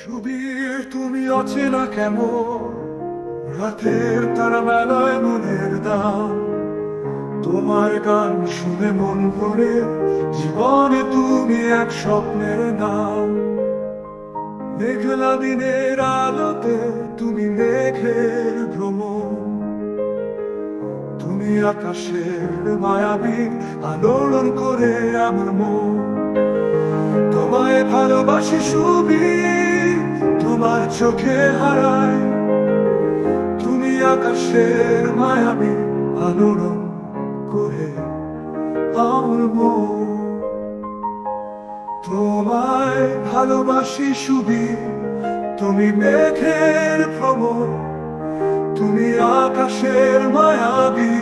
সুবীর, তুমি অচেনা কেমন রাতের তারা মেলায় মনের দাম। তোমার গান শুনে মন ভরে, জীবনে তুমি এক স্বপ্নের নাম। মেঘলা দিনের আলোতে তুমি মেঘের ভ্রমণ, তুমি আকাশের মায়াবী আলোড়ন করে আমার মন। তোমায় ভালোবাসি সুবীর, তোমার চোখে হারাই, তুমি আকাশের মায়াবী আলোড়ন করে আমার মন। তোমায় ভালোবাসি সুবীর, তুমি মেঘের ভ্রমণ, তুমি আকাশের মায়াবী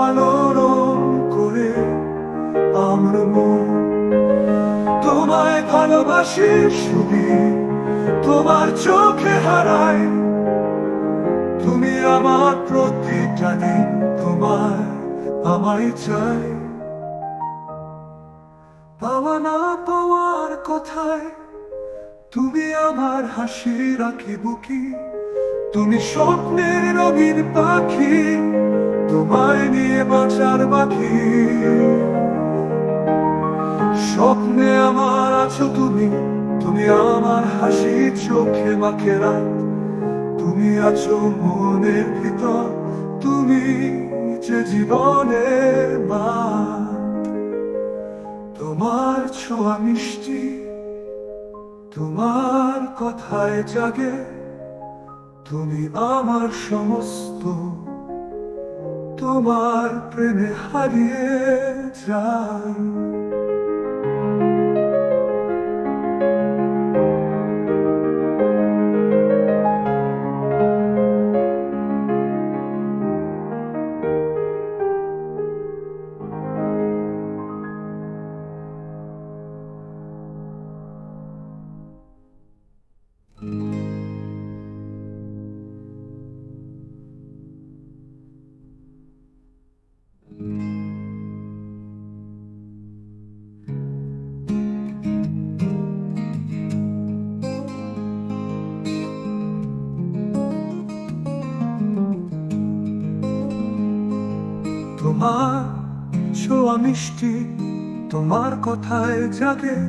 আলোড়ন করে আমার মন। তোমায় ভালোবাসি সুবীর, তোমার চোখে হারাই, তুমি আমার প্রতিটা দিন, তোমার আমায় চাই। পাওয়া না পাওয়ার কথায় তুমি আমার হাসি রাখি বুকি, তুমি স্বপ্নের রঙিন পাখি, তোমায় নিয়ে বাঁচার বাকি। স্বপ্নে আমার আছো তুমি, তুমি আমার হাসি চোখে মাখে রাত, তুমি আছো মনের ভিতর, তুমি যে জীবনের মা। তোমার ছোঁয়া মিষ্টি, তোমার কথায় জাগে, তুমি আমার সমস্ত, তোমার প্রেমে হারিয়ে যাই। তোমার ছোঁয়া মিষ্টি, তোমার কথায় জাগে,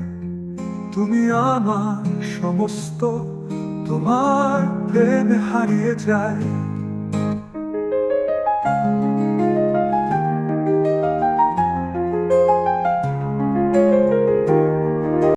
তুমি আমার সমস্ত, তোমার প্রেমে হারিয়ে যায়।